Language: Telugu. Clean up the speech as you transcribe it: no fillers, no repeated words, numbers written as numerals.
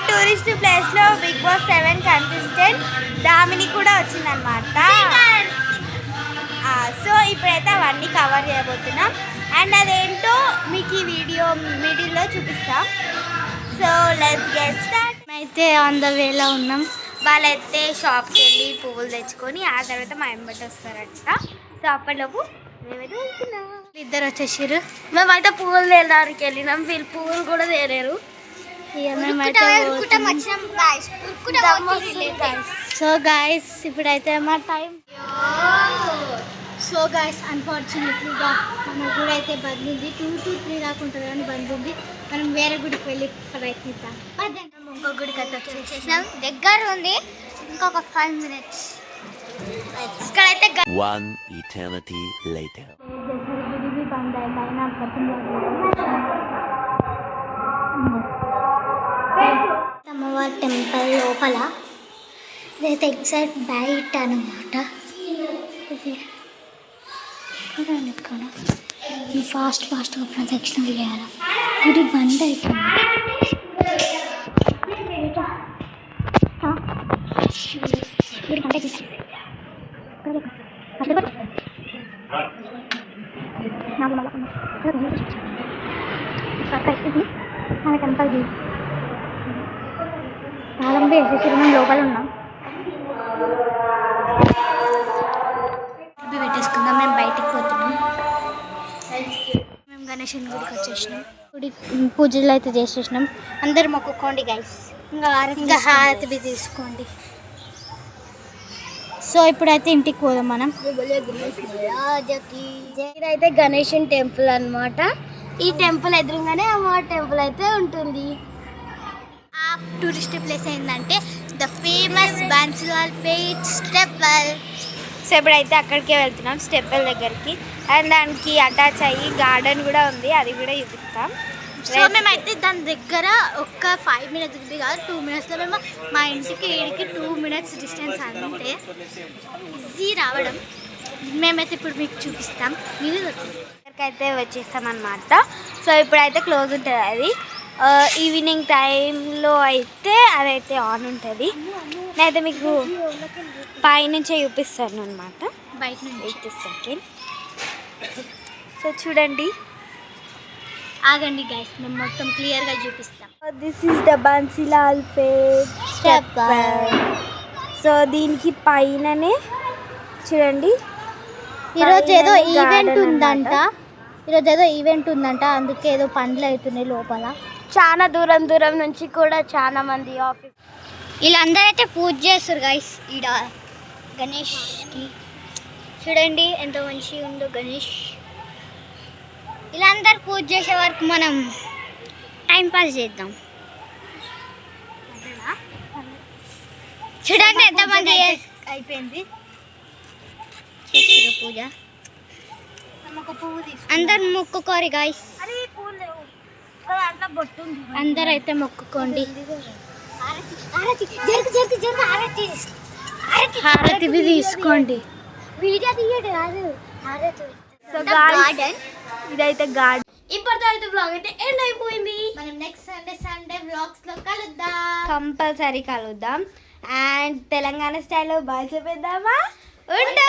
టూరిస్ట్ ప్లేస్లో బిగ్ బాస్ 7 కంటెస్టెంట్ దామిని కూడా వచ్చిందనమాట. సో ఇప్పుడైతే అవన్నీ కవర్ చేయబోతున్నాం అండ్ అదేంటో మీకు ఈ వీడియో మిడిల్లో చూపిస్తాం. So let's get start. అయితే ఆన్ ద వేలో ఉన్నాం. వాళ్ళైతే షాప్కి వెళ్ళి పువ్వులు తెచ్చుకొని ఆ తర్వాత మా ఎంబటి వస్తారంట. సో అప్పటిలోపు మేమైతే వెళ్తున్నాం. ఇద్దరు వచ్చేసారు. మేమైతే పువ్వులు తేయడానికి వెళ్ళినాం. వీళ్ళు పువ్వులు కూడా తేలేరు. సో గాయస్ ఇప్పుడైతే మా టైం. సో గాయస్ అన్ఫార్చునేట్లీగా మన గుడి అయితే బంద్ ఉంది. 2 to 3 దాకా ఉంటుంది కానీ బంద్ ఉంది. మనం వేరే గుడికి వెళ్ళి ప్రయత్నిద్దాం. ఇంకో గుడికి అయితే వచ్చేసినాం. దగ్గర ఉంది, ఇంకొక 5 minutes. ఇక్కడైతే గుడి బంద్ అయింది. అయినా అమ్మవారి టెంపుల్ లోపల ఇదైతే ఎగ్జాక్ట్ బయట అనమాట. ఫాస్ట్గా ప్రదక్షిణ చేయాలి. గుడి బంద్ అయిపోయింది. టెంపుల్ తాళం వేసేసి మేము లోపల ఉన్నాం. పెట్టేసుకుందాం. మేము బయటికి పోతున్నాం. మేము గణేశుని గుడికి వచ్చేసినాం. గుడి పూజలు అయితే చేసేసినాం. అందరు మొక్కుకోండి గైస్. ఇంకా హారతి తీసుకోండి. సో ఇప్పుడైతే ఇంటికి పోదాం మనం. ఇదైతే గణేశుని టెంపుల్ అన్నమాట. ఈ టెంపుల్ ఎదురుగానే అమ్మవారి టెంపుల్ అయితే ఉంటుంది. ఆ టూరిస్ట్ ప్లేస్ ఏంటంటే the famous Bansilalpet step. So ఇప్పుడైతే అక్కడికే వెళ్తున్నాం, స్టెప్ దగ్గరికి. అండ్ దానికి అటాచ్ అయ్యి గార్డెన్ కూడా ఉంది, అది కూడా చూపిస్తాం. సో మేమైతే దాని దగ్గర ఒక్క 5 minutes కాదు 2 minutesలో మేము మా ఇంటికి 2 minutes డిస్టెన్స్ అంతే. ఈజీ రావడం. మేమైతే ఇప్పుడు మీకు చూపిస్తాం. మీరు అయితే వచ్చేస్తాం అన్నమాట. సో ఇప్పుడైతే క్లోజ్ ఉంటుంది అది. ఈవినింగ్ టైంలో అయితే అదైతే ఆన్ ఉంటుంది. నేనైతే మీకు పైనుంచే చూపిస్తాను అనమాట. బయట నుంచి సెకండ్. సో చూడండి, ఆగండి గైస్, మేము మొత్తం క్లియర్గా చూపిస్తాం. This is the Bansilalpet step. So దీనికి పైననే చూడండి ఈరోజు ఏదో ఈవెంట్ ఉందంట. అందుకే ఏదో పనులు అవుతున్నాయి లోపల. చాలా దూరం నుంచి కూడా చాలా మంది ఆఫీస్ వీళ్ళందరూ అయితే పూజ చేస్తారు గైస్. ఈడ గణేష్కి చూడండి ఎంత మంచిగా ఉందో గణేష్. వీళ్ళందరూ పూజ చేసే వరకు మనం టైంపాస్ చేద్దాం. చూడండి ఎంతమంది అయిపోయింది పూజ. అందరు మొక్కుకోరు గైస్. అందరు అయితే మొక్కుకోండి. హారతి తీసుకోండి. ఇదైతే గార్డెన్. ఇప్పటితో అయితే బ్లాగ్ అయితే ఎండ్ అయిపోయింది. మనం నెక్స్ట్ సండే బ్లాగ్స్ లో కలుద్దాం, కంపల్సరీ కలుద్దాం. అండ్ తెలంగాణ స్టైల్లో బాయ్ చెప్పేద్దామా? ఉంటా.